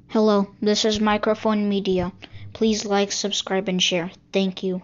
Hello, this is Microphone Media. Please like, subscribe, and share. Thank you.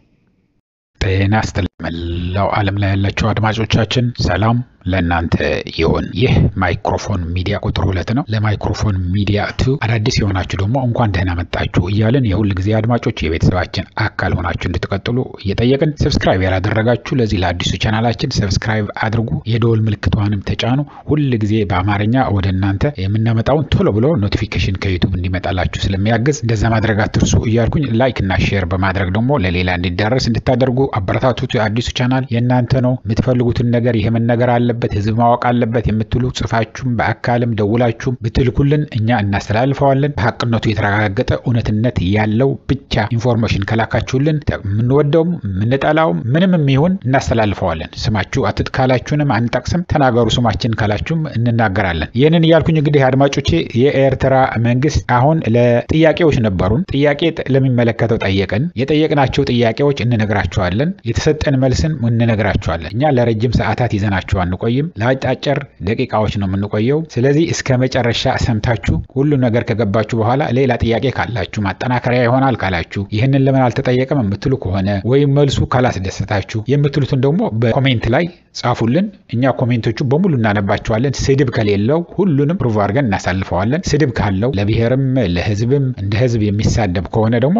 ጤና ይስጥልኝ መላው ዓለም ላይ ያላችሁ አድማጮቻችን ሰላም ለእናንተ ይሁን። ይህ ማይክሮፎን ሚዲያ ቁጥር 2 ነው። ለማይክሮፎን ሚዲያ 2 አዳዲስ የሆናችሁ ደግሞ እንኳን ደህና መጣችሁ እያልን የሁሉ ጊዜ አድማጮች የቤተሰባችን አካል ሆናችሁ እንድትቀጥሉ እየጠየቅን ሰብስክራይብ ያላደረጋችሁ ለዚህ ለአዲሱ ቻናላችን ሰብስክራይብ አድርጉ፣ የደወል ምልክቷንም ተጫኑ። ሁሉ ጊዜ በአማርኛ ወደ እናንተ የምናመጣውን ቶሎ ብሎ ኖቲፊኬሽን ከዩቲዩብ እንዲመጣላችሁ ስለሚያግዝ እንደዛ ማድረግ አትርሱ እያልኩኝ ላይክ እና ሼር በማድረግ ደግሞ ለሌላ እንዲዳረስ እንድታደርጉ አበረታቱት። አዲሱ ቻናል የእናንተ ነው። የምትፈልጉትን ነገር ይሄ መነገር አለበት፣ ህዝብ ማወቅ አለበት የምትሉ ጽፋችሁም በአካልም ደውላችሁም ብትልኩልን እኛ እናስተላልፈዋለን። ሐቅነቱ የተረጋገጠ እውነትነት ያለው ብቻ ኢንፎርሜሽን ከላካችሁልን ምንወደውም ምንጠላውም ምንም ይሁን እናስተላልፈዋለን። ስማችሁ አትጥካላችሁንም አንጠቅስም፣ ተናገሩ ስማችን ካላችሁም እንናገራለን። ይሄንን ያልኩኝ እንግዲህ አድማጮቼ የኤርትራ መንግስት አሁን ለጥያቄዎች ነበሩን። ጥያቄ ለሚመለከተው ጠየቀን። የጠየቅናቸው ጥያቄዎች እንነግራቸዋለን። የተሰጠን መልስን እንነግራቸዋለን። እኛ ለረጅም ሰዓታት ይዘናቸው አንቆይም፣ ለአጫጭር ደቂቃዎች ነው የምንቆየው። ስለዚህ እስከ መጨረሻ ሰምታችሁ ሁሉ ነገር ከገባችሁ በኋላ ሌላ ጥያቄ ካላችሁ ማጠናከሪያ ይሆናል ካላችሁ ይህንን ለምን አልተጠየቀም የምትሉ ከሆነ ወይም መልሱ ካላስደሰታችሁ የምትሉትን ደግሞ በኮሜንት ላይ ጻፉልን። እኛ ኮሜንቶቹ በሙሉ እናነባቸዋለን። ስድብ ከሌለው ሁሉንም ፕሩቭ አድርገን እናሳልፈዋለን። ስድብ ካለው ለብሔርም ለህዝብም እንደ ህዝብ የሚሳደብ ከሆነ ደግሞ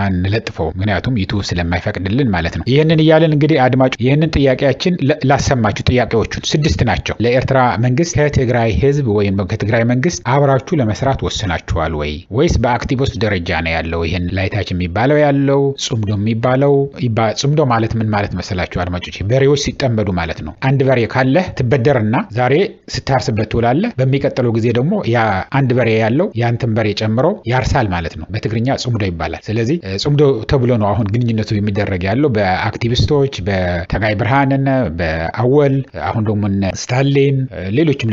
አንለጥፈው፣ ምክንያቱም ዩቲዩብ ስለማይፈቅድልን ማለት ነው። ይህንን እያልን እንግዲህ አድማጭ ይህንን ጥያቄያችን ላሰማችሁ። ጥያቄዎቹ 6 ናቸው። ለኤርትራ መንግስት ከትግራይ ህዝብ ወይም ከትግራይ መንግስት አብራችሁ ለመስራት ወስናችኋል ወይስ በአክቲቪስት ደረጃ ነው ያለው? ይሄን ላይታች የሚባለው ያለው ጽምዶ የሚባለው ጽምዶ ማለት ምን ማለት መሰላችሁ አድማጮች? በሬዎች ሲጠመዱ ማለት ነው። አንድ በሬ ካለ ትበደርና ዛሬ ስታርስበት ትውላለህ። በሚቀጥለው ጊዜ ደግሞ ያ አንድ በሬ ያለው ያንተን በሬ ጨምሮ ያርሳል ማለት ነው። በትግርኛ ጽምዶ ይባላል። ስለዚህ ጽምዶ ተብሎ ነው አሁን ግንኙነቱ የሚደረግ ያለው በአክቲቪስቶች በተጋይ ብርሃንና በአወል አሁን ደግሞ ስታሊን ሌሎችም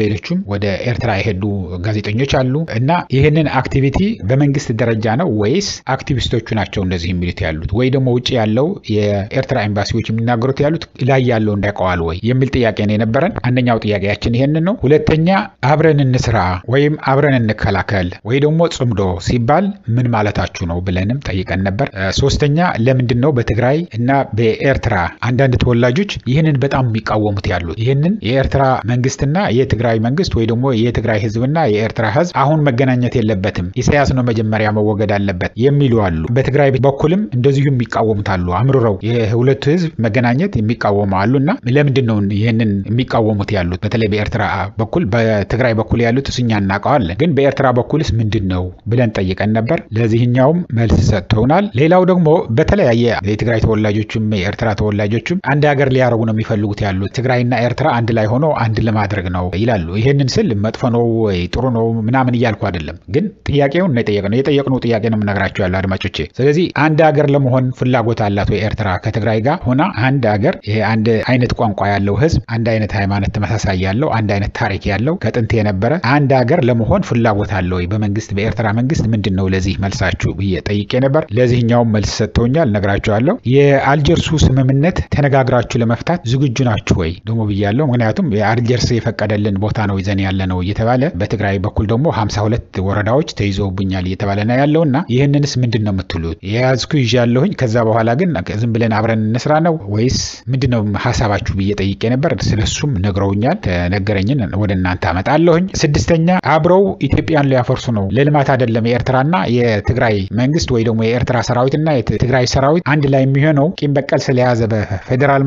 ወደ ኤርትራ የሄዱ ጋዜጠኞች አሉ። እና ይሄንን አክቲቪቲ በመንግስት ደረጃ ነው ወይስ አክቲቪስቶቹ ናቸው እንደዚህ የሚሉት ያሉት? ወይ ደግሞ ውጪ ያለው የኤርትራ ኤምባሲዎች የሚናገሩት ያሉት ላይ ያለው እንዳይቀዋል ወይ የሚል ጥያቄ ነው የነበረን። አንደኛው ጥያቄያችን ይሄንን ነው። ሁለተኛ አብረን እንስራ ወይም አብረን እንከላከል ወይ ደግሞ ጽምዶ ሲባል ምን ማለታችሁ ነው ብለንም ጠይቀን ነበር። ሶስተኛ ለምንድን ነው በትግራይ እና በኤርትራ አንዳንድ ተወላጆች ይህንን በጣም የሚቃወሙት ያሉት? ይህንን የኤርትራ መንግስትና የትግራይ መንግስት ወይ ደግሞ የትግራይ ህዝብና የኤርትራ ህዝብ አሁን መገናኘት የለበትም፣ ኢሳያስ ነው መጀመሪያ መወገድ አለበት የሚሉ አሉ። በትግራይ በኩልም እንደዚሁ የሚቃወሙት አሉ። አምርረው የሁለቱ ህዝብ መገናኘት የሚቃወሙ አሉና ለምንድን ነው ይህንን የሚቃወሙት ያሉት? በተለይ በኤርትራ በኩል በትግራይ በኩል ያሉት እኛ እናውቀዋለን፣ ግን በኤርትራ በኩልስ ምንድን ነው ብለን ጠይቀን ነበር። ለዚህኛውም መልስ ሰጥተውናል። ሌላው ደግሞ በተለያየ የትግራይ ተወላጆችም የኤርትራ ተወላጆችም አንድ ሀገር ሊያረጉ ነው የሚፈልጉት ያሉት፣ ትግራይና ኤርትራ አንድ ላይ ሆኖ አንድ ለማድረግ ነው ይላሉ። ይሄንን ስል መጥፎ ነው ወይ ጥሩ ነው ምናምን እያልኩ አይደለም፣ ግን ጥያቄውን ነው የጠየቅነው ጥያቄ ነው የምነግራችሁ ያለው አድማጮቼ። ስለዚህ አንድ ሀገር ለመሆን ፍላጎት አላት ወይ ኤርትራ ከትግራይ ጋር ሆና አንድ ሀገር፣ ይሄ አንድ አይነት ቋንቋ ያለው ህዝብ፣ አንድ አይነት ሃይማኖት ተመሳሳይ ያለው፣ አንድ አይነት ታሪክ ያለው ከጥንት የነበረ አንድ ሀገር ለመሆን ፍላጎት አለው ወይ በመንግስት በኤርትራ መንግስት? ምንድነው ለዚህ መልሳችሁ ብዬ ጠይቄ ነበር። ለዚህኛው መልስ ሰጥተውኛል፣ ነግራችኋለሁ። የአልጀርሱ ስምምነት ተነጋግራችሁ ለመፍታት ዝግጁ ናችሁ ወይ ደግሞ ብያለሁ። ምክንያቱም የአልጀርስ የፈቀደልን ቦታ ነው ይዘን ያለ ነው እየተባለ በትግራይ በኩል ደግሞ 52 ወረዳዎች ተይዘውብኛል እየተባለ ነው ያለውና ይህንንስ ምንድን ነው የምትሉት? የያዝኩ ይዣለሁኝ ከዛ በኋላ ግን ዝም ብለን አብረን እንስራ ነው ወይስ ምንድነው ሐሳባችሁ ብዬ ጠይቄ ነበር። ስለሱም ነግረውኛል። ተነገረኝን ወደ እናንተ አመጣለሁኝ። 6ኛ አብረው ኢትዮጵያን ሊያፈርሱ ነው፣ ለልማት አይደለም። የኤርትራና የትግራይ መንግስት ወይ ደግሞ የኤርትራ ሰራዊትና የትግራይ ሰራዊት አንድ ላይ የሚሆነው ቂም በቀል ስለያዘ በፌደራል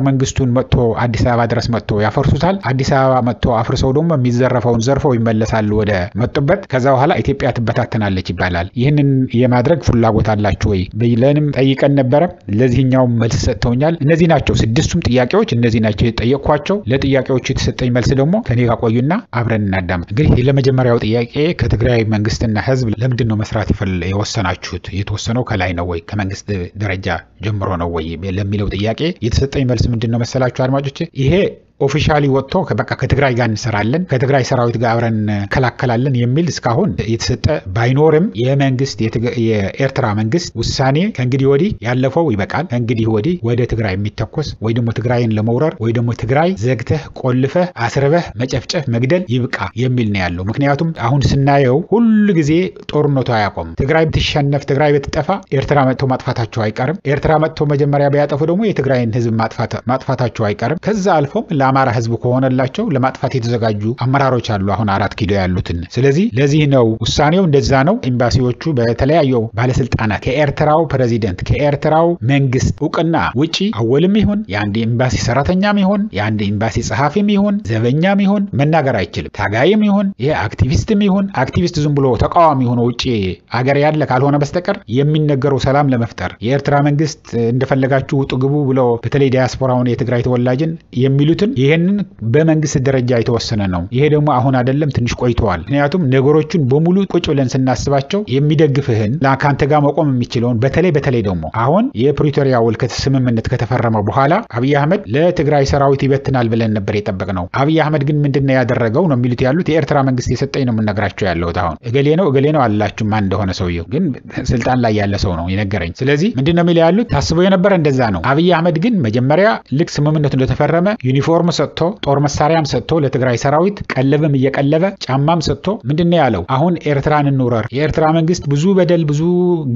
መንግስቱን መጥቶ አዲስ አበባ ድረስ መጥቶ ያፈርሱታል። አዲስ አበባ መጥቶ አፍርሰው ደግሞ የሚዘረፈውን ዘርፈው ይመለሳሉ ወደ መጡበት። ከዛ በኋላ ኢትዮጵያ ትበታተናለች ይባላል። ይህንን የማድረግ ፍላጎት አላችሁ ወይ ብለንም ጠይቀን ነበረ። ለዚህኛው መልስ ሰጥተውኛል። እነዚህ ናቸው 6ቱም ጥያቄዎች፣ እነዚህ ናቸው የጠየቅኳቸው። ለጥያቄዎቹ የተሰጠኝ መልስ ደግሞ ከኔ ጋር ቆዩና አብረን እናዳምጥ። እንግዲህ ለመጀመሪያው ጥያቄ ከትግራይ መንግስትና ህዝብ ለምንድን ነው መስራት የወሰናችሁት? የተወሰነው ከላይ ነው ወይ ከመንግስት ደረጃ ጀምሮ ነው ወይ ለሚለው ጥያቄ የተሰጠኝ መልስ ምንድነው መሰላችሁ አድማጮች? ይሄ ኦፊሻሊ ወጥቶ በቃ ከትግራይ ጋር እንሰራለን ከትግራይ ሰራዊት ጋር አብረን ከላከላለን የሚል እስካሁን የተሰጠ ባይኖርም የመንግስት የኤርትራ መንግስት ውሳኔ ከእንግዲህ ወዲህ ያለፈው ይበቃል ከእንግዲህ ወዲህ ወደ ትግራይ የሚተኮስ ወይ ደግሞ ትግራይን ለመውረር ወይ ደግሞ ትግራይ ዘግተህ ቆልፈህ አስርበህ መጨፍጨፍ መግደል ይብቃ የሚል ነው ያለው ምክንያቱም አሁን ስናየው ሁሉ ጊዜ ጦርነቱ አያቆም ትግራይ ብትሸነፍ ትግራይ ብትጠፋ ኤርትራ መጥቶ ማጥፋታቸው አይቀርም ኤርትራ መጥቶ መጀመሪያ ቢያጠፉ ደግሞ የትግራይን ህዝብ ማጥፋታቸው አይቀርም ከዛ አልፎም ለአማራ ህዝብ ከሆነላቸው ለማጥፋት የተዘጋጁ አመራሮች አሉ አሁን 4 ኪሎ ያሉትን ስለዚህ ለዚህ ነው ውሳኔው እንደዛ ነው ኤምባሲዎቹ በተለያዩ ባለስልጣናት ከኤርትራው ፕሬዚደንት ከኤርትራው መንግስት እውቅና ውጪ አወልም ይሁን የአንድ ኤምባሲ ሰራተኛም ይሁን የአንድ ኤምባሲ ጸሐፊም ይሁን ዘበኛም ይሁን መናገር አይችልም ታጋይም ይሁን የአክቲቪስትም ይሁን አክቲቪስት ዝም ብሎ ተቃዋሚ ሆኖ ውጪ አገር ያለ ካልሆነ በስተቀር የሚነገረው ሰላም ለመፍጠር የኤርትራ መንግስት እንደፈለጋችሁ ውጡ ግቡ ብሎ በተለይ ዲያስፖራውን የትግራይ ተወላጅን የሚሉትን ይሄንን በመንግስት ደረጃ የተወሰነ ነው ይሄ ደግሞ አሁን አይደለም ትንሽ ቆይቷል ምክንያቱም ነገሮችን በሙሉ ቁጭ ብለን ስናስባቸው የሚደግፍህን ለካንተ ጋር መቆም የሚችለውን በተለይ ደግሞ አሁን የፕሪቶሪያ ውል ስምምነት ከተፈረመ በኋላ አብይ አህመድ ለትግራይ ሰራዊት ይበትናል ብለን ነበር የጠበቅነው አብይ አህመድ ግን ምንድነው ያደረገው ነው የሚሉት ያሉት የኤርትራ መንግስት የሰጠኝ ነው የምነግራቸው ያለው አሁን እገሌ ነው አላችሁ ማን እንደሆነ ሰውየው ግን ስልጣን ላይ ያለ ሰው ነው የነገረኝ ስለዚህ ምንድነው የሚል ያሉት ታስበው የነበረ እንደዛ ነው አብይ አህመድ ግን መጀመሪያ ልክ ስምምነቱ እንደተፈረመ ዩኒፎርም ሰጥቶ ጦር መሳሪያም ሰጥቶ ለትግራይ ሰራዊት ቀለብም እየቀለበ ጫማም ሰጥቶ ምንድነው ያለው አሁን ኤርትራን እንውረር የኤርትራ መንግስት ብዙ በደል ብዙ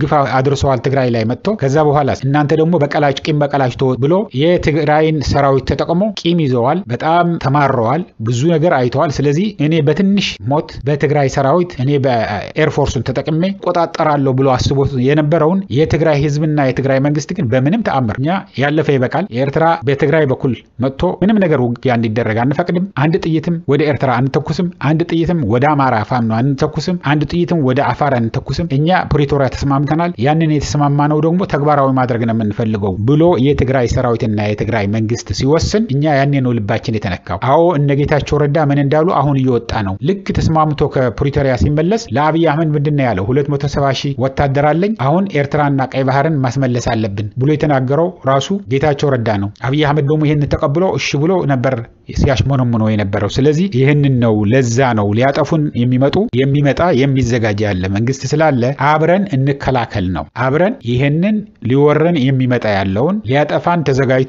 ግፍ አድርሰዋል ትግራይ ላይ መጥቶ ከዛ በኋላ እናንተ ደግሞ በቀላጭ ብሎ የትግራይን ሰራዊት ተጠቅሞ ቂም ይዘዋል በጣም ተማረዋል ብዙ ነገር አይተዋል ስለዚህ እኔ በትንሽ ሞት በትግራይ ሰራዊት እኔ በኤርፎርስን ተጠቅሜ ቆጣጠራለሁ ብሎ አስቦት የነበረውን የትግራይ ህዝብና የትግራይ መንግስት ግን በምንም ተአምር ያለፈ ይበቃል የኤርትራ በትግራይ በኩል መጥቶ ምንም ነገር ውጊያ እንዲደረግ አንፈቅድም አንድ ጥይትም ወደ ኤርትራ አንተኩስም አንድ ጥይትም ወደ አማራ ፋኖ አንተኩስም አንድ ጥይትም ወደ አፋር አንተኩስም እኛ ፕሪቶሪያ ተስማምተናል ያንን የተስማማነው ደግሞ ተግባራዊ ማድረግ ነው የምንፈልገው ብሎ የትግራይ ሰራዊትና የትግራይ መንግስት ሲወስን እኛ ያኔ ነው ልባችን የተነካው አዎ እነጌታቸው ረዳ ምን እንዳሉ አሁን እየወጣ ነው ልክ ተስማምቶ ከፕሪቶሪያ ሲመለስ ለአብይ አህመድ ምንድነው ያለው 270,000 ወታደር አለኝ አሁን ኤርትራና ቀይ ባህርን ማስመለስ አለብን ብሎ የተናገረው ራሱ ጌታቸው ረዳ ነው አብይ አህመድ ደግሞ ይሄን ተቀብሎ እሺ ብሎ ነበር ሲያሽሞነሙነው የነበረው ስለዚህ ይሄንን ነው ለዛ ነው ሊያጠፉን የሚመጣ የሚዘጋጅ ያለ መንግስት ስላለ አብረን እንከላከል ነው አብረን ይሄንን ሊወረን የሚመጣ ያለውን ሊያጠፋን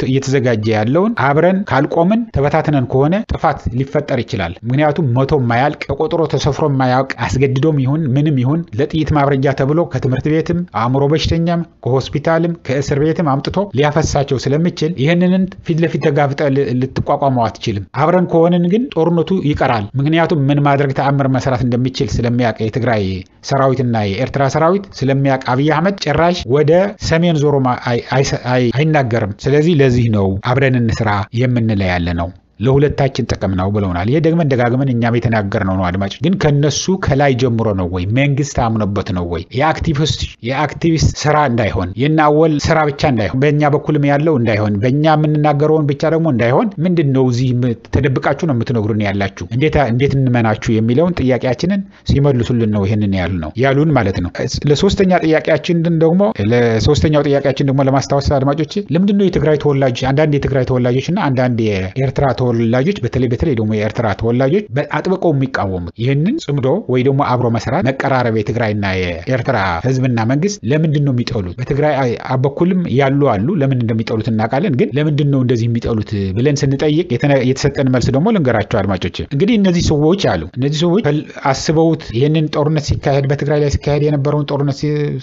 እየተዘጋጀ ያለውን አብረን ካልቆምን ተበታተነን ከሆነ ጥፋት ሊፈጠር ይችላል ምክንያቱም መቶ ማያልቅ ቆጥሮ ተሰፍሮ ማያውቅ አስገድዶም ይሁን ምንም ይሁን ለጥይት ማብረጃ ተብሎ ከትምህርት ቤትም አእምሮ በሽተኛም ከሆስፒታልም ከእስር ቤትም አምጥቶ ሊያፈሳቸው ስለሚችል ይሄንን ፊት ለፊት ተጋፍጠ ልትቋቋመው አትችልም አብረን ከሆነን ግን ጦርነቱ ይቀራል ምክንያቱም ምን ማድረግ ተአምር መስራት እንደሚችል ስለሚያውቅ የትግራይ ሰራዊትና የኤርትራ ሰራዊት ስለሚያውቅ አብይ አህመድ ጭራሽ ወደ ሰሜን ዞሮ አይናገርም ስለዚህ ለዚህ ነው አብረን እንስራ የምንለው ያለ ነው ለሁለታችን ጥቅም ነው ብለውናል ይሄ ደግመን ደጋግመን እኛም የተናገርነው ነው አድማጭ ግን ከነሱ ከላይ ጀምሮ ነው ወይ መንግስት አምኖበት ነው ወይ የአክቲቪስት ስራ እንዳይሆን የናወል ስራ ብቻ እንዳይሆን በእኛ በኩልም ያለው እንዳይሆን በእኛ የምንናገረውን ብቻ ደግሞ እንዳይሆን ምንድነው እዚህ ተደብቃችሁ ነው የምትነግሩን ያላችሁ እንዴት እንመናችሁ የሚለውን ጥያቄያችንን ሲመልሱልን ነው ይሄንን ያሉን ማለት ነው ለሶስተኛው ጥያቄያችን ደግሞ ለማስታወስ አድማጮች ለምንድነው የትግራይ ተወላጆች አንዳንድ የትግራይ ተወላጆችና አንዳንድ የኤርትራ ተወላጆች በተለይ ደግሞ የኤርትራ ተወላጆች አጥብቀው የሚቃወሙት ይሄንን ጽምዶ ወይ ደግሞ አብሮ መስራት መቀራረብ የትግራይና የኤርትራ ህዝብና መንግስት ለምንድነው የሚጠሉት በትግራይ በኩልም ያሉ ለምን እንደሚጠሉት እናውቃለን ግን ለምንድነው እንደዚህ የሚጠሉት ብለን ስንጠይቅ የተሰጠን መልስ ደግሞ ልንገራቸው አድማጮች እንግዲህ እነዚህ ሰዎች አስበውት ይሄንን ጦርነት ሲካሄድ በትግራይ ላይ ሲካሄድ የነበረውን ጦርነት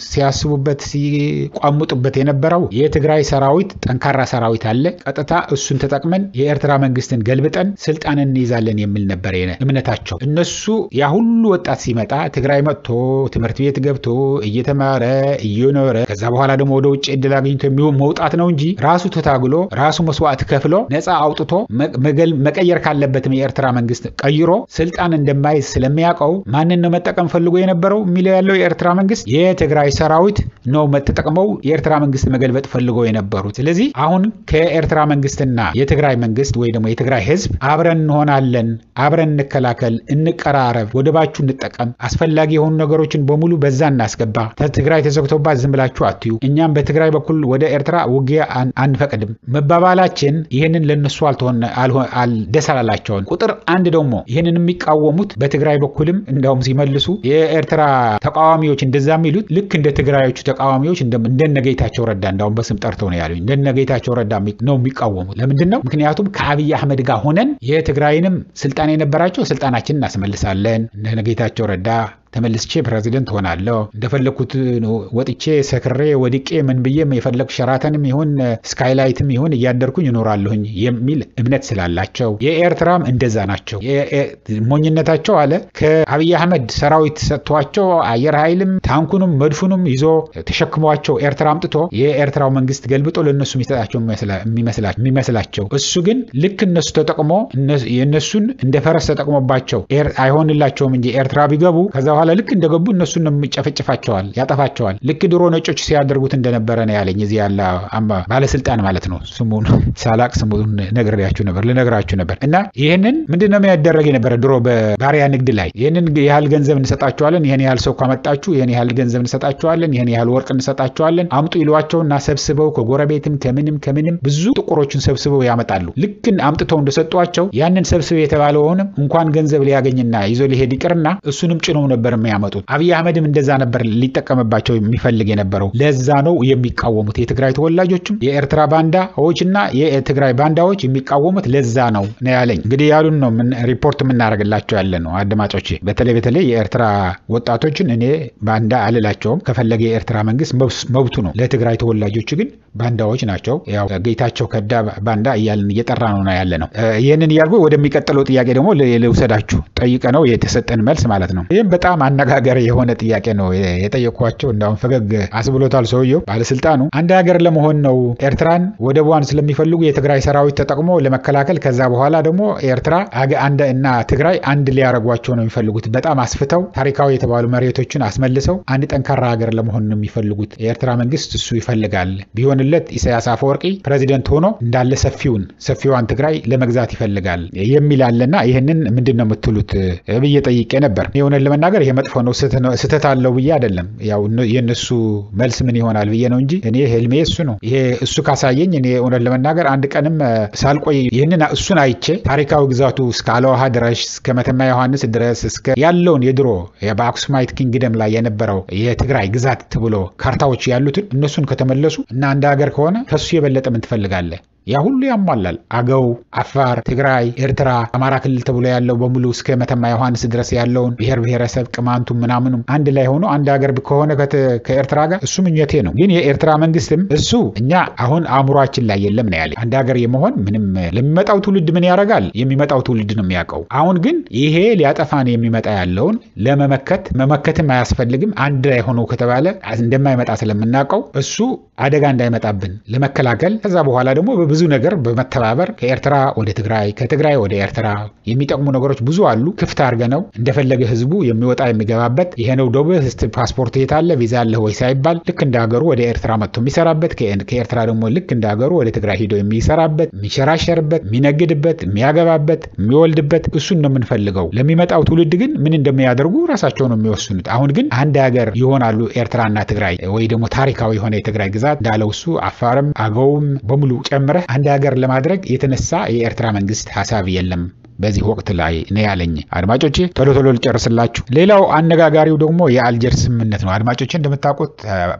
ሲያስቡበት ሲቋሙጥበት የነበረው የትግራይ ሰራዊት ጠንካራ ሰራዊት አለ ቀጥታ እሱን ተጠቅመን የኤርትራ መንግስትን ገልብጠን ስልጣን እንይዛለን የሚል ነበር እምነታቸው እነሱ ያ ሁሉ ወጣት ሲመጣ ትግራይ መጥቶ ትምህርት ቤት ገብቶ እየተማረ እየኖረ ከዛ በኋላ ደግሞ ወደ ውጭ እድል አግኝቶ መውጣት ነው እንጂ ራሱ ተታግሎ ራሱ መስዋዕት ከፍሎ ነፃ አውጥቶ መቀየር ካለበትም የኤርትራ መንግስት ቀይሮ ስልጣን እንደማይዝ ስለሚያውቀው ማንን ነው መጠቀም ፈልጎ የነበረው የሚለው ያለው የኤርትራ መንግስት የትግራይ ሰራዊት ነው መተጠቅመው የኤርትራ መንግስት መገልበጥ ፈልጎ የነበሩት ስለዚህ አሁን ከኤርትራ መንግስትና የትግራይ መንግስት ወይ ደግሞ የትግራይ የትግራይ ህዝብ አብረን እንሆናለን፣ አብረን እንከላከል፣ እንቀራረብ፣ ወደባችሁ እንጠቀም፣ አስፈላጊ የሆኑ ነገሮችን በሙሉ በዛ እናስገባ፣ ትግራይ ተዘግቶባት ዝም ብላችሁ አትዩ፣ እኛም በትግራይ በኩል ወደ ኤርትራ ውጊያ አንፈቅድም መባባላችን ይሄንን ለነሱ ደስ አላላቸውም። ቁጥር አንድ ደግሞ ይሄንን የሚቃወሙት በትግራይ በኩልም እንደውም ሲመልሱ የኤርትራ ተቃዋሚዎች እንደዛ የሚሉት ልክ እንደ ትግራዮቹ ተቃዋሚዎች እንደነ ጌታቸው ረዳ እንደውም በስም ጠርተው ነው ያሉኝ። እንደነ ጌታቸው ረዳ ነው የሚቃወሙት። ለምንድን ነው? ምክንያቱም ከአብይ አህመድ ጋር ሆነን የትግራይንም ስልጣን የነበራቸው ስልጣናችንን እናስመልሳለን፣ እንደነ ጌታቸው ረዳ ተመልስቼ ፕሬዚደንት ሆናለሁ፣ እንደፈለኩት ወጥቼ ሰክሬ ወድቄ ምን ብዬም የፈለኩ ሸራተንም ይሁን ስካይላይትም ይሁን እያደርኩኝ እኖራለሁኝ የሚል እምነት ስላላቸው የኤርትራም እንደዛ ናቸው። ሞኝነታቸው አለ ከአብይ አህመድ ሰራዊት ሰጥቷቸው አየር ኃይልም ታንኩንም መድፉንም ይዞ ተሸክሟቸው ኤርትራ አምጥቶ የኤርትራው መንግስት ገልብጦ ለነሱ የሚሰጣቸው የሚመስላቸው እሱ ግን ልክ እነሱ ተጠቅሞ የነሱን እንደ ፈረስ ተጠቅሞባቸው አይሆንላቸውም እንጂ ኤርትራ ቢገቡ ከዛ በኋላ ልክ እንደገቡ እነሱን የሚጨፈጭፋቸዋል፣ ያጠፋቸዋል። ልክ ድሮ ነጮች ሲያደርጉት እንደነበረ ነው ያለኝ እዚህ ያለ ባለስልጣን ማለት ነው። ስሙን ሳላቅ ስሙን ልነግራችሁ ነበር። እና ይሄንን ምንድነው የሚያደርግ የነበረ ድሮ በባሪያ ንግድ ላይ ይሄንን ያህል ገንዘብ እንሰጣቸዋለን፣ ይሄን ያህል ሰው ካመጣችሁ ይሄን ያህል ገንዘብ እንሰጣቸዋለን፣ ይሄን ያህል ወርቅ እንሰጣቸዋለን አምጡ ይሏቸውና ሰብስበው ከጎረቤትም ከምንም ብዙ ጥቁሮችን ሰብስበው ያመጣሉ። ልክ አምጥተው እንደሰጧቸው ያንን ሰብስበው የተባለውንም እንኳን ገንዘብ ሊያገኝና ይዞ ሊሄድ ይቅርና እሱንም ጭነው ነበር የሚያመጡት። አብይ አህመድም እንደዛ ነበር ሊጠቀምባቸው የሚፈልግ የነበረው። ለዛ ነው የሚቃወሙት የትግራይ ተወላጆችም የኤርትራ ባንዳዎችና የትግራይ ባንዳዎች የሚቃወሙት ለዛ ነው ያለኝ። እንግዲህ ያሉን ነው ሪፖርት የምናደርግላቸው ያለ ነው አድማጮቼ። በተለይ የኤርትራ ወጣቶችን እኔ ባንዳ አልላቸውም። ከፈለገ የኤርትራ መንግስት መብቱ ነው። ለትግራይ ተወላጆች ግን ባንዳዎች ናቸው። ያው ጌታቸው ከዳ ባንዳ እያልን እየጠራ ነው ያለ ነው። ይሄንን ያልኩ ወደሚቀጥለው ጥያቄ ደግሞ ልውሰዳችሁ። ጠይቀ ነው የተሰጠን መልስ ማለት ነው። ይሄም በጣም አነጋጋሪ የሆነ ጥያቄ ነው የጠየኳቸው። እንዳውም ፈገግ አስብሎታል ሰውየው ባለስልጣኑ። አንድ ሀገር ለመሆን ነው ኤርትራን ወደቧን ስለሚፈልጉ የትግራይ ሰራዊት ተጠቅሞ ለመከላከል ከዛ በኋላ ደግሞ ኤርትራ እና ትግራይ አንድ ሊያረጓቸው ነው የሚፈልጉት። በጣም አስፍተው ታሪካዊ የተባሉ መሬቶችን አስመልሰው አንድ ጠንካራ ሀገር ለመሆን ነው የሚፈልጉት የኤርትራ መንግስት። እሱ ይፈልጋል ቢሆንለት ኢሳያስ አፈወርቂ ፕሬዚደንት ሆኖ እንዳለ ሰፊዋን ትግራይ ለመግዛት ይፈልጋል የሚል አለና ይሄንን ምንድነው የምትሉት ብዬ ጠይቄ ነበር። የሆነን ለመናገር ይሄ መጥፎ ነው ስህተት አለው ብዬ አይደለም። ያው የነሱ መልስ ምን ይሆናል ብዬ ነው እንጂ እኔ ህልሜ እሱ ነው። ይሄ እሱ ካሳየኝ እኔ የሆነን ለመናገር አንድ ቀንም ሳልቆይ ይሄንን እሱን አይቼ ታሪካዊ ግዛቱ እስከ አለዋሃ ድረስ እስከ መተማ ዮሐንስ ድረስ እስከ ያለውን የድሮ በአክሱማይት ኪንግደም ላይ የነበረው የትግራይ ግዛት ተብሎ ካርታዎች ያሉትን እነሱን ከተመለሱ እና አንድ ሀገር ከሆነ ከሱ የበለጠ ምን ትፈልጋለህ? ያ ሁሉ ያሟላል። አገው፣ አፋር፣ ትግራይ፣ ኤርትራ፣ አማራ ክልል ተብሎ ያለው በሙሉ እስከ መተማ ዮሐንስ ድረስ ያለውን ብሔረሰብ ቅማንቱ ምናምኑም አንድ ላይ ሆኖ አንድ ሀገር ከሆነ ከኤርትራ ጋር እሱ ምኞቴ ነው። ግን የኤርትራ መንግስትም እሱ እኛ አሁን አእምሯችን ላይ የለም ነው ያለ። አንድ ሀገር የመሆን ምንም ለሚመጣው ትውልድ ምን ያደርጋል? የሚመጣው ትውልድ ነው የሚያውቀው። አሁን ግን ይሄ ሊያጠፋን የሚመጣ ያለውን መመከትም አያስፈልግም። አንድ ላይ ሆኖ ከተባለ እንደማይመጣ ስለምናውቀው እሱ አደጋ እንዳይመጣብን ለመከላከል ከዛ በኋላ ደግሞ ብዙ ነገር በመተባበር ከኤርትራ ወደ ትግራይ ከትግራይ ወደ ኤርትራ የሚጠቅሙ ነገሮች ብዙ አሉ። ክፍት አድርገነው እንደፈለገ ህዝቡ የሚወጣ የሚገባበት ይሄ ነው። ዶብ ፓስፖርት የታለ ቪዛ አለ ወይ ሳይባል ልክ እንደ ሀገሩ ወደ ኤርትራ መጥቶ የሚሰራበት ከኤርትራ ደግሞ ልክ እንደ ሀገሩ ወደ ትግራይ ሄዶ የሚሰራበት የሚሸራሸርበት የሚነግድበት የሚያገባበት የሚወልድበት እሱን ነው የምንፈልገው። ለሚመጣው ትውልድ ግን ምን እንደሚያደርጉ ራሳቸው ነው የሚወስኑት። አሁን ግን አንድ ሀገር ይሆናሉ ኤርትራና ትግራይ ወይ ደግሞ ታሪካዊ የሆነ የትግራይ ግዛት እንዳለው እሱ አፋርም አገውም በሙሉ ጨምረህ አንድ ሀገር ለማድረግ የተነሳ የኤርትራ መንግስት ሐሳብ የለም በዚህ ወቅት ላይ ነው ያለኝ። አድማጮቼ ቶሎ ልጨርስላችሁ። ሌላው አነጋጋሪው ደግሞ የአልጀርስ ስምምነት ነው። አድማጮቼ እንደምታውቁት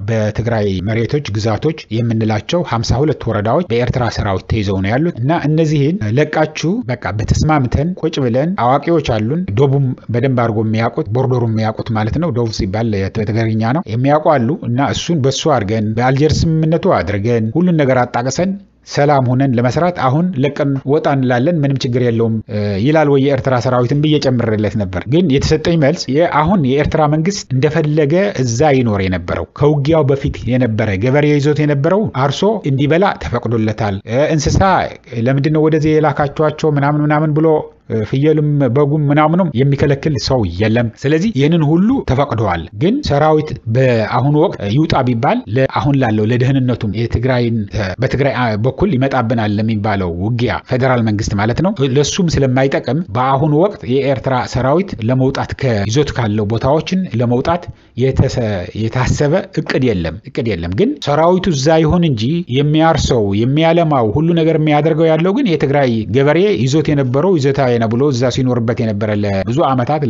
በትግራይ መሬቶች ግዛቶች የምንላቸው 52 ወረዳዎች በኤርትራ ሰራዊት ተይዘው ነው ያሉት እና እነዚህን ለቃችሁ በቃ በተስማምተን ቁጭ ብለን አዋቂዎች አሉን ዶቡም በደንብ አድርጎ የሚያውቁት ቦርደሩም የሚያውቁት ማለት ነው። ዶብ ሲባል በትግርኛ ነው የሚያውቁ አሉ እና እሱን በሱ አድርገን በአልጀርስ ስምምነቱ አድርገን ሁሉን ነገር አጣቀሰን ሰላም ሆነን ለመስራት አሁን ለቀን ወጣ እንላለን ምንም ችግር የለውም ይላል ወይ የኤርትራ ሰራዊትን በየጨምረለት ነበር። ግን የተሰጠኝ መልስ አሁን የኤርትራ መንግስት እንደፈለገ እዛ ይኖር የነበረው ከውጊያው በፊት የነበረ ገበሬ ይዞት የነበረው አርሶ እንዲበላ ተፈቅዶለታል። እንስሳ ለምንድነው ወደዚህ የላካቸዋቸው ምናምን ብሎ ፍየልም በጉም ምናምንም የሚከለክል ሰው የለም። ስለዚህ ይሄንን ሁሉ ተፈቅዷል። ግን ሰራዊት በአሁኑ ወቅት ይውጣ ቢባል ለአሁን ላለው ለደህንነቱም በትግራይ በኩል ይመጣብናል ለሚባለው ውጊያ ፌደራል መንግስት ማለት ነው ለሱም ስለማይጠቅም በአሁኑ ወቅት የኤርትራ ሰራዊት ለመውጣት ከይዞት ካለው ቦታዎችን ለመውጣት የታሰበ እቅድ የለም። ግን ሰራዊቱ እዛ ይሁን እንጂ የሚያርሰው የሚያለማው ሁሉ ነገር የሚያደርገው ያለው ግን የትግራይ ገበሬ ይዞት የነበረው ይዘታ የነበሎ እዛ ሲኖርበት የነበረ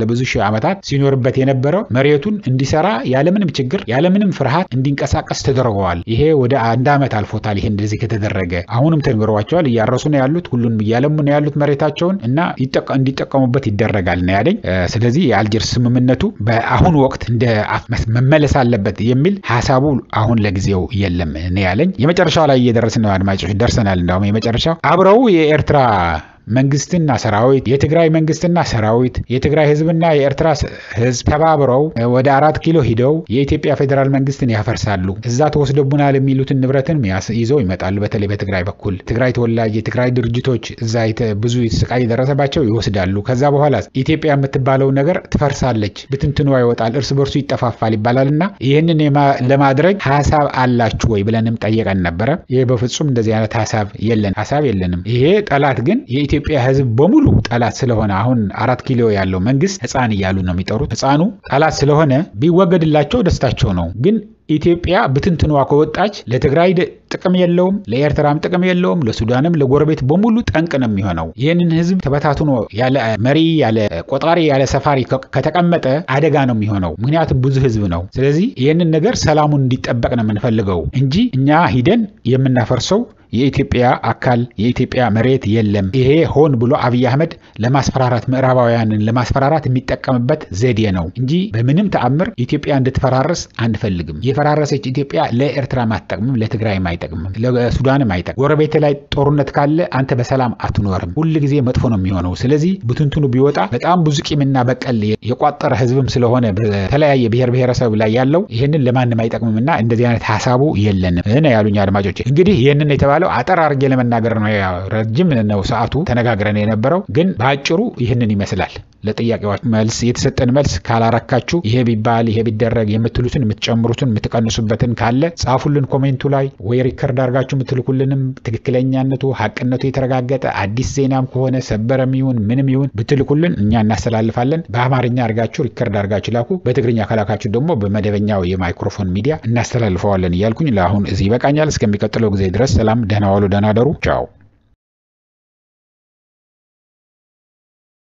ለብዙ ሺህ ዓመታት ሲኖርበት የነበረው መሬቱን እንዲሰራ ያለምንም ችግር ያለምንም ፍርሃት እንዲንቀሳቀስ ተደርጓል። ይሄ ወደ 1 ዓመት አልፎታል። ይሄ እንደዚህ ከተደረገ አሁንም ተንገሯቸዋል። እያረሱ ነው ያሉት፣ ሁሉን እያለሙ ነው ያሉት መሬታቸውን እና እንዲጠቀሙበት ይደረጋል ነው ያለኝ። ስለዚህ የአልጀርስ ስምምነቱ በአሁን ወቅት እንደ መመለስ አለበት የሚል ሐሳቡ አሁን ለጊዜው የለም ነው ያለኝ። የመጨረሻው ላይ እየደረስን ነው አድማጮች፣ ደርሰናል። እንደውም የመጨረሻው አብረው የኤርትራ መንግስትና ሰራዊት የትግራይ መንግስትና ሰራዊት የትግራይ ህዝብና የኤርትራ ህዝብ ተባብረው ወደ 4 ኪሎ ሂደው የኢትዮጵያ ፌደራል መንግስትን ያፈርሳሉ። እዛ ተወስደቡናል የሚሉትን ንብረትን ይዘው ይመጣሉ። በተለይ በትግራይ በኩል ትግራይ ተወላጅ የትግራይ ድርጅቶች እዛ ብዙ ስቃይ ደረሰባቸው ይወስዳሉ። ከዛ በኋላ ኢትዮጵያ የምትባለው ነገር ትፈርሳለች፣ ብትንትኗ ይወጣል፣ እርስ በርሱ ይጠፋፋል ይባላልና ይሄንን ለማድረግ ሐሳብ አላችሁ ወይ ብለንም ጠየቀን ነበር። ይሄ በፍጹም እንደዚህ አይነት ሐሳብ የለንም። ይሄ ጠላት ግን የኢትዮጵያ ህዝብ በሙሉ ጠላት ስለሆነ አሁን 4 ኪሎ ያለው መንግስት ህፃን እያሉ ነው የሚጠሩት። ህፃኑ ጠላት ስለሆነ ቢወገድላቸው ደስታቸው ነው። ግን ኢትዮጵያ ብትንትኗ ከወጣች ለትግራይ ጥቅም የለውም፣ ለኤርትራም ጥቅም የለውም፣ ለሱዳንም ለጎረቤት በሙሉ ጠንቅ ነው የሚሆነው። ይሄንን ህዝብ ተበታትኖ ያለ መሪ ያለ ቆጣሪ ያለ ሰፋሪ ከተቀመጠ አደጋ ነው የሚሆነው። ምክንያቱም ብዙ ህዝብ ነው። ስለዚህ ይሄንን ነገር ሰላሙን እንዲጠበቅ ነው የምንፈልገው እንጂ እኛ ሂደን የምናፈርሰው የኢትዮጵያ አካል የኢትዮጵያ መሬት የለም። ይሄ ሆን ብሎ አብይ አህመድ ለማስፈራራት ምዕራባውያንን ለማስፈራራት የሚጠቀምበት ዘዴ ነው እንጂ በምንም ተአምር ኢትዮጵያ እንድትፈራረስ አንፈልግም። የፈራረሰች ኢትዮጵያ ለኤርትራ ማትጠቅምም፣ ለትግራይ ማይጠቅምም፣ ለሱዳንም አይጠቅም። ጎረቤት ላይ ጦርነት ካለ አንተ በሰላም አትኖርም። ሁሉ ጊዜ መጥፎ ነው የሚሆነው። ስለዚህ ብትንትኑ ቢወጣ በጣም ብዙ ቂምና በቀል የቋጠረ ህዝብም ስለሆነ በተለያየ ብሔር ብሔረሰብ ላይ ያለው ይሄንን ለማንም አይጠቅምምና እንደዚህ አይነት ሐሳቡ የለንም እና ያሉኝ አድማጮች እንግዲህ ይሄንን የተባለው አጠር አድርጌ ለመናገር ነው። ረጅም ነው ሰዓቱ ተነጋግረን የነበረው ግን በአጭሩ ይሄንን ይመስላል። ለጥያቄዎች መልስ የተሰጠን መልስ ካላረካችሁ ይሄ ቢባል ይሄ ቢደረግ የምትሉትን የምትጨምሩትን የምትቀንሱበትን ካለ ጻፉልን ኮሜንቱ ላይ ወይ ሪከርድ አድርጋችሁ የምትልኩልንም ትክክለኛነቱ ሐቅነቱ የተረጋገጠ አዲስ ዜናም ከሆነ ሰበረም ይሁን ምንም ይሁን ብትልኩልን እኛ እናስተላልፋለን። በአማርኛ አድርጋችሁ ሪከርድ አድርጋችሁ ላኩ። በትግርኛ ካላካችሁ ደግሞ በመደበኛው የማይክሮፎን ሚዲያ እናስተላልፈዋለን እያልኩኝ ለአሁን እዚህ ይበቃኛል። እስከሚቀጥለው ጊዜ ድረስ ሰላም፣ ደህና ዋሉ፣ ደህና ደሩ። ቻው።